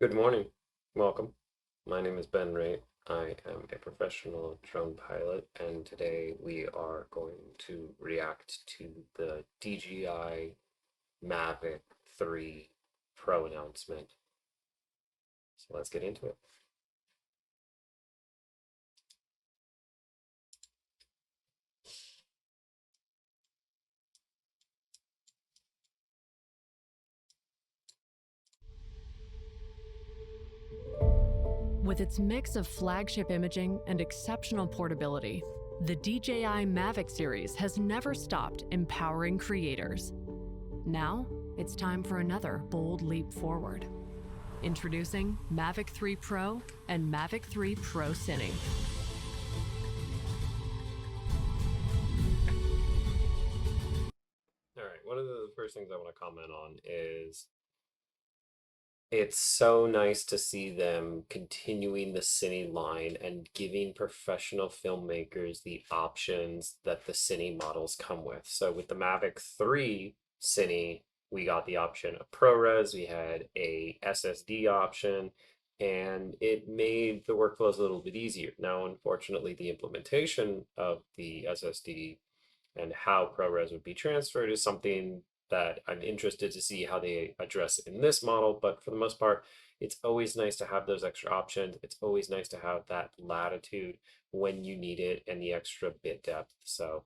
Good morning. Welcome. My name is Ben Ray. I am a professional drone pilot, and today we are going to react to the DJI Mavic 3 Pro announcement. So let's get into it. With its mix of flagship imaging and exceptional portability, the DJI Mavic series has never stopped empowering creators. Now, it's time for another bold leap forward. Introducing Mavic 3 Pro and Mavic 3 Pro Cine. All right, one of the first things I want to comment on is it's so nice to see them continuing the Cine line and giving professional filmmakers the options that the Cine models come with. So with the Mavic 3 Cine, we got the option of ProRes, we had a SSD option, and it made the workflows a little bit easier. Now, unfortunately, the implementation of the SSD and how ProRes would be transferred is something that I'm interested to see how they address in this model. But for the most part, it's always nice to have those extra options. It's always nice to have that latitude when you need it and the extra bit depth. So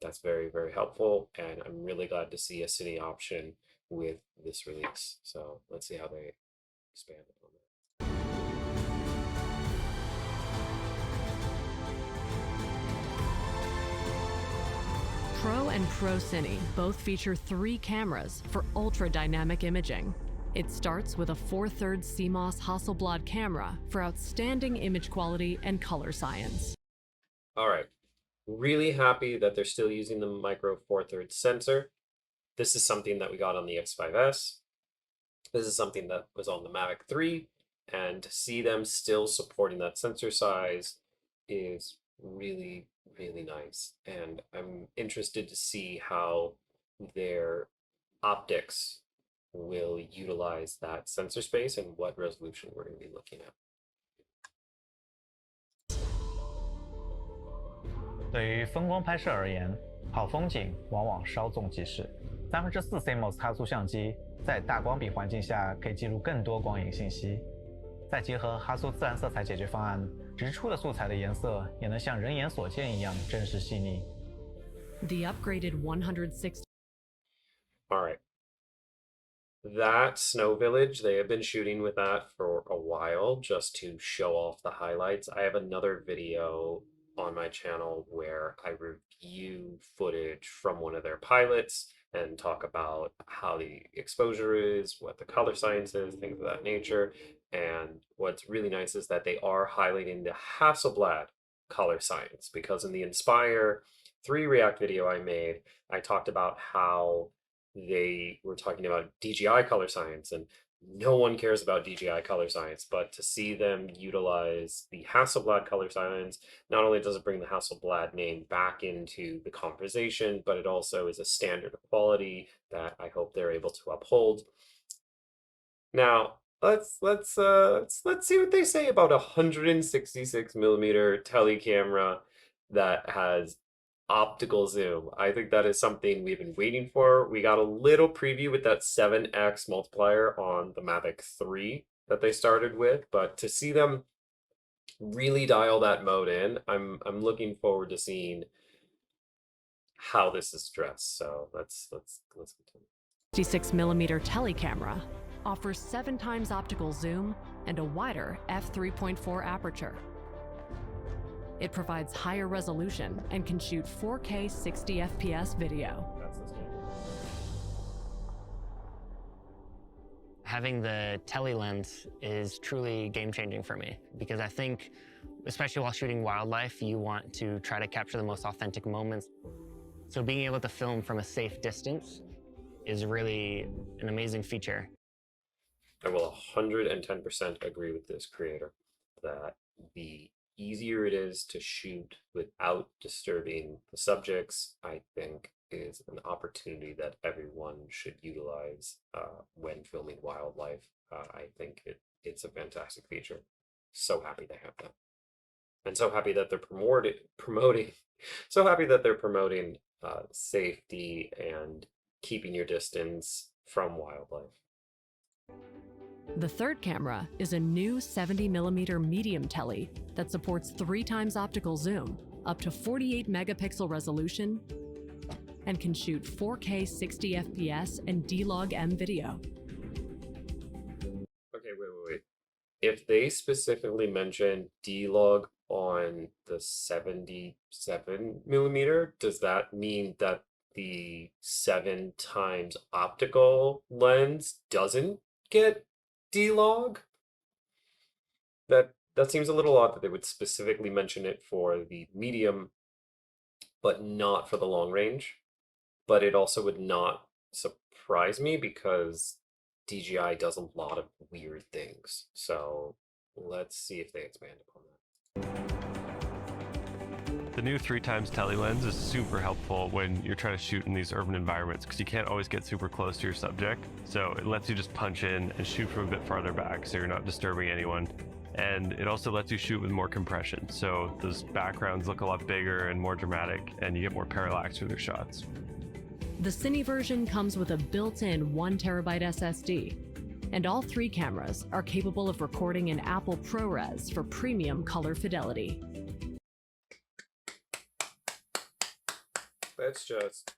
that's very, very helpful. And I'm really glad to see a Cine option with this release. So let's see how they expand on that. Pro and Pro Cine both feature 3 cameras for ultra-dynamic imaging. It starts with a 4/3 CMOS Hasselblad camera for outstanding image quality and color science. All right. Really happy that they're still using the micro 4/3 sensor. This is something that we got on the X5S. This is something that was on the Mavic 3, and to see them still supporting that sensor size is really, really nice. And I'm interested to see how their optics will utilize that sensor space and what resolution we're going to be looking at. 对于风光拍摄而言，好风景往往稍纵即逝。4/3 CMOS 差速相机在大光比环境下可以记录更多光影信息，再结合哈苏自然色彩解决方案，直出的素材的颜色也能像人眼所见一样真实细腻。The upgraded 160. All right. That Snow Village, they have been shooting with that for a while just to show off the highlights. I have another video on my channel where I review footage from one of their pilots and talk about how the exposure is, what the color science is, things of that nature. And what's really nice is that they are highlighting the Hasselblad color science, because in the Inspire 3 React video I made, I talked about how they were talking about DJI color science, and no one cares about DJI color science, but to see them utilize the Hasselblad color science, not only does it bring the Hasselblad name back into the conversation, but it also is a standard of quality that I hope they're able to uphold. Now, let's see what they say about a 166mm telecamera that has optical zoom. I think that is something we've been waiting for. We got a little preview with that 7x multiplier on the Mavic 3 that they started with, but to see them really dial that mode in, I'm looking forward to seeing how this is addressed. So let's continue. 66mm telecamera offers 7 times optical zoom and a wider f3.4 aperture. It provides higher resolution and can shoot 4K 60 FPS video. That's this one. Having the tele lens is truly game-changing for me, because I think, especially while shooting wildlife, you want to try to capture the most authentic moments. So being able to film from a safe distance is really an amazing feature. I will 110% agree with this creator that the easier it is to shoot without disturbing the subjects, I think is an opportunity that everyone should utilize when filming wildlife. I think it's a fantastic feature. So happy they have that, and so happy that they're promoting. So happy that they're promoting safety and keeping your distance from wildlife. The third camera is a new 70mm medium tele that supports 3 times optical zoom, up to 48 megapixel resolution, and can shoot 4K 60 FPS and D-Log-M video. Okay, wait. If they specifically mention D-Log on the 77mm, does that mean that the 7 times optical lens doesn't get D-Log? That seems a little odd that they would specifically mention it for the medium, but not for the long range. But it also would not surprise me because DJI does a lot of weird things. So let's see if they expand upon that. The new 3 times tele lens is super helpful when you're trying to shoot in these urban environments because you can't always get super close to your subject. So it lets you just punch in and shoot from a bit farther back so you're not disturbing anyone. And it also lets you shoot with more compression. So those backgrounds look a lot bigger and more dramatic and you get more parallax through their shots. The Cine version comes with a built-in 1TB SSD, and all 3 cameras are capable of recording in Apple ProRes for premium color fidelity. Let's just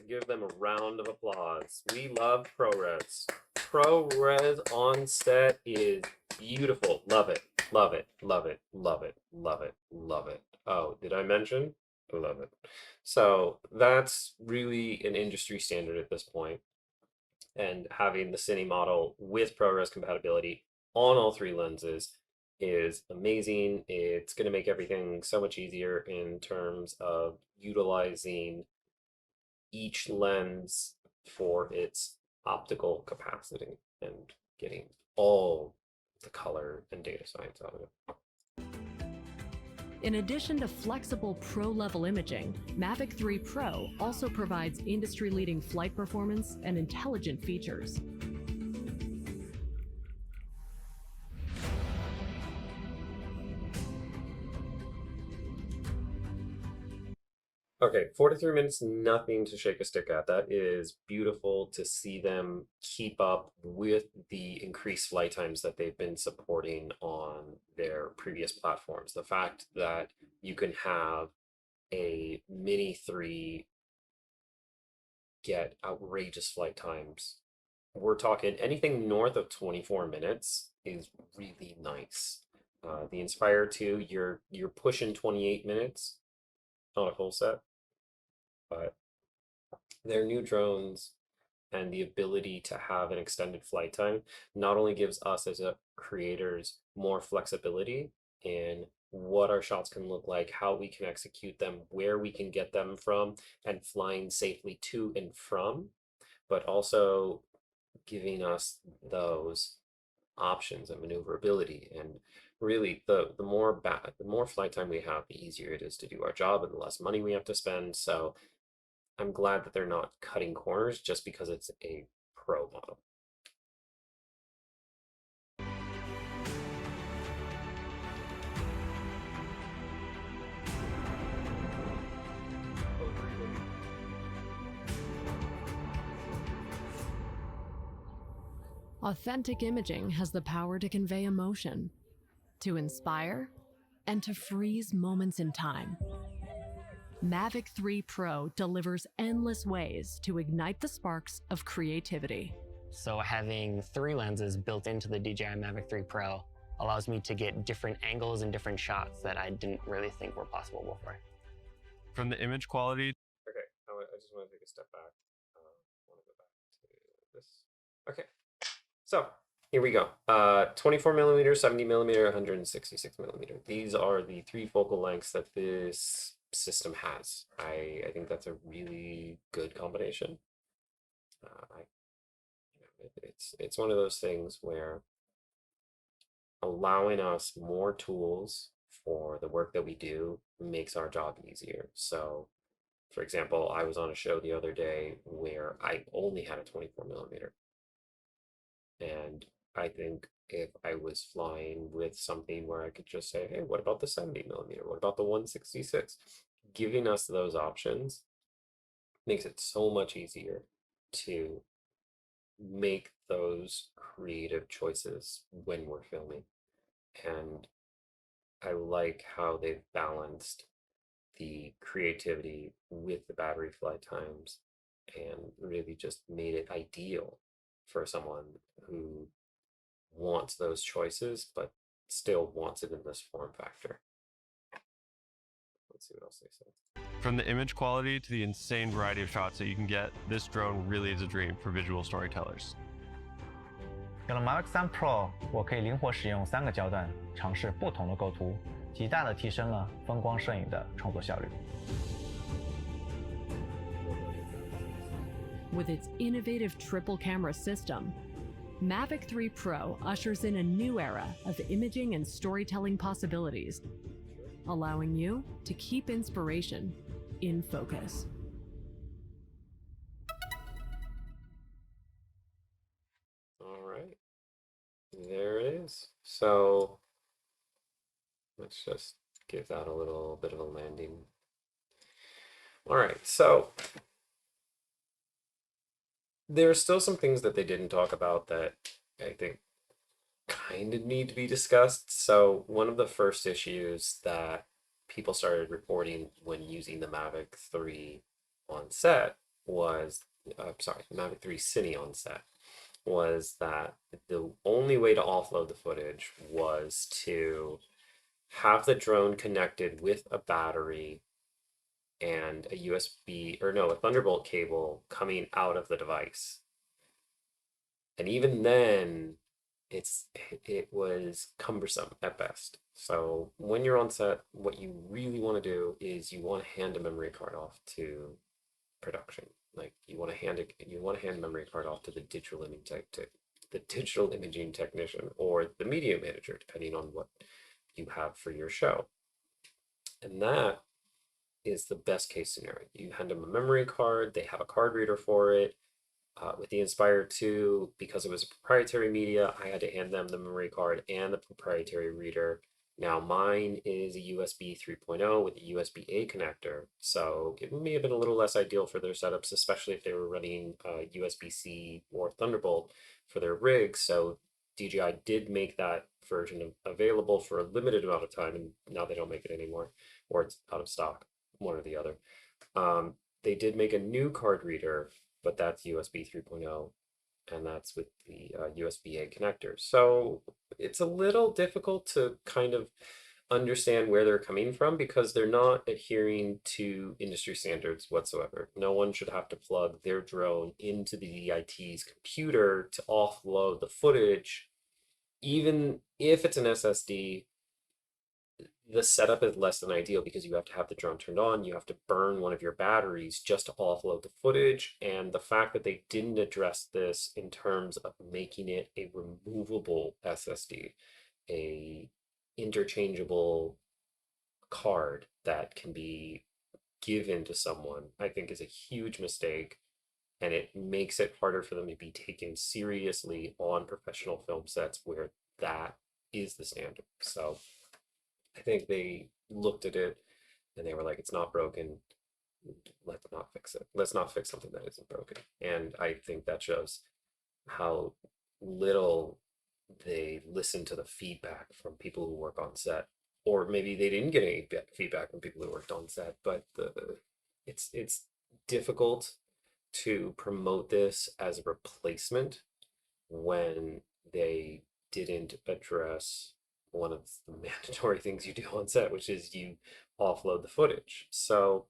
give them a round of applause. We love ProRes. ProRes on set is beautiful. Love it. Love it. Love it. Love it. Love it. Love it. Oh, did I mention? I love it. So that's really an industry standard at this point. And having the Cine model with ProRes compatibility on all 3 lenses is amazing. It's going to make everything so much easier in terms of utilizing each lens for its optical capacity and getting all the color and data science out of it. In addition to flexible pro-level imaging, Mavic 3 Pro also provides industry-leading flight performance and intelligent features. Okay, 43 minutes, nothing to shake a stick at. That is beautiful to see them keep up with the increased flight times that they've been supporting on their previous platforms. The fact that you can have a Mini 3 get outrageous flight times. We're talking anything north of 24 minutes is really nice. The Inspire 2, you're pushing 28 minutes on a full set. But their new drones and the ability to have an extended flight time not only gives us as creators more flexibility in what our shots can look like, how we can execute them, where we can get them from, and flying safely to and from, but also giving us those options and maneuverability. And really, the more flight time we have, the easier it is to do our job and the less money we have to spend. So I'm glad that they're not cutting corners just because it's a pro model. Authentic imaging has the power to convey emotion, to inspire, and to freeze moments in time. Mavic 3 Pro delivers endless ways to ignite the sparks of creativity. So having 3 lenses built into the DJI Mavic 3 Pro allows me to get different angles and different shots that I didn't really think were possible before. From the image quality. Okay, I just want to take a step back. I want to go back to this. Okay, so here we go. 24 millimeter, 70 millimeter, 166 millimeter. These are the 3 focal lengths that this system has. I think that's a really good combination. It's one of those things where allowing us more tools for the work that we do makes our job easier. So For example, I was on a show the other day where I only had a 24 millimeter. And I think if I was flying with something where I could just say, hey, what about the 70 millimeter? What about the 166? Giving us those options makes it so much easier to make those creative choices when we're filming. And I like how they've balanced the creativity with the battery flight times and really just made it ideal for someone who wants those choices but still wants it in this form factor. Let's see what else they said. From the image quality to the insane variety of shots that you can get, this drone really is a dream for visual storytellers. 有了 Mavic 3 Pro， 我可以灵活使用3个焦段，尝试不同的构图，极大的提升了风光摄影的创作效率。With its innovative triple camera system, Mavic 3 Pro ushers in a new era of imaging and storytelling possibilities, allowing you to keep inspiration in focus. All right, there it is. So let's just give that a little bit of a landing. All right, so there are still some things that they didn't talk about that I think kind of need to be discussed. So one of the first issues that people started reporting when using the Mavic 3 on set was, Mavic 3 Cine on set, was that the only way to offload the footage was to have the drone connected with a battery and a a Thunderbolt cable coming out of the device. And even then, it was cumbersome at best. So when you're on set, what you really want to do is you want to hand a memory card off to production. Like you want to hand a memory card off to the digital imaging technician or the media manager, depending on what you have for your show. And that is the best case scenario. You hand them a memory card, they have a card reader for it. With the Inspire 2, because it was a proprietary media, I had to hand them the memory card and the proprietary reader. Now mine is a USB 3.0 with a USB-A connector, so it may have been a little less ideal for their setups, especially if they were running USB-C or Thunderbolt for their rigs. So DJI did make that version available for a limited amount of time, and now they don't make it anymore, or it's out of stock, one or the other. They did make a new card reader, but that's USB 3.0, and that's with the USB-A connector. So it's a little difficult to kind of understand where they're coming from because they're not adhering to industry standards whatsoever. No one should have to plug their drone into the DIT's computer to offload the footage. Even if it's an SSD, the setup is less than ideal because you have to have the drone turned on, you have to burn one of your batteries just to offload the footage, and the fact that they didn't address this in terms of making it a removable SSD, a interchangeable card that can be given to someone, I think is a huge mistake, and it makes it harder for them to be taken seriously on professional film sets where that is the standard. So I think they looked at it and they were like, it's not broken. Let's not fix it. Let's not fix something that isn't broken. And I think that shows how little they listen to the feedback from people who work on set. Or maybe they didn't get any feedback from people who worked on set, but it's difficult to promote this as a replacement when they didn't address one of the mandatory things you do on set, which is you offload the footage. So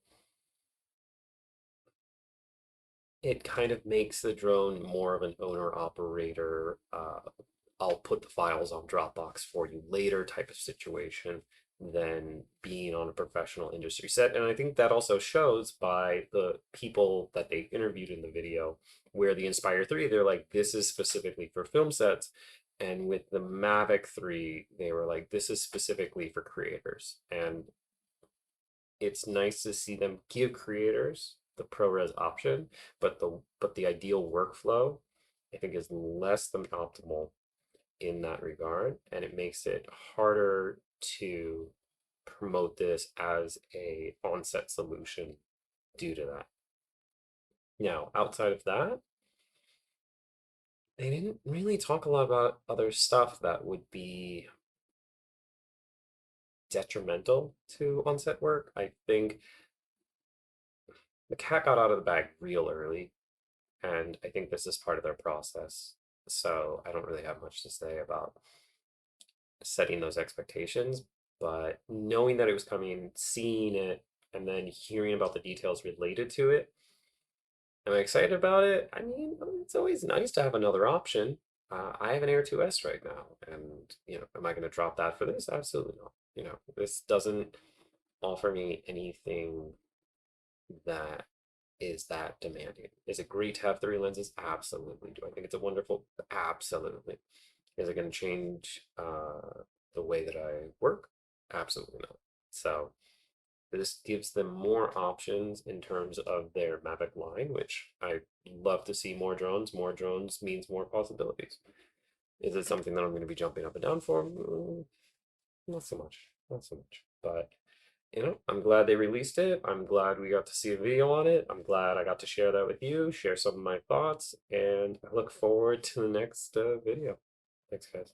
it kind of makes the drone more of an owner operator. I'll put the files on Dropbox for you later type of situation than being on a professional industry set. And I think that also shows by the people that they interviewed in the video, where the Inspire 3, they're like, this is specifically for film sets. And with the Mavic 3, they were like, this is specifically for creators. And it's nice to see them give creators the ProRes option, but the ideal workflow, I think, is less than optimal in that regard, and it makes it harder to promote this as a onset solution due to that. Now, outside of that, they didn't really talk a lot about other stuff that would be detrimental to onset work. I think the cat got out of the bag real early, and I think this is part of their process. So I don't really have much to say about setting those expectations, but knowing that it was coming, seeing it, and then hearing about the details related to it, am I excited about it? I mean, it's always nice to have another option. I have an Air 2S right now, and am I going to drop that for this? Absolutely not. This doesn't offer me anything that is that demanding. Is it great to have three lenses? Absolutely. Do I think it's a wonderful? Absolutely. Is it going to change the way that I work? Absolutely not. So this gives them more options in terms of their Mavic line, which I love to see more drones. More drones means more possibilities. Is it something that I'm going to be jumping up and down for? Not so much. Not so much. But I'm glad they released it. I'm glad we got to see a video on it. I'm glad I got to share that with you, share some of my thoughts, and I look forward to the next video. Thanks, guys.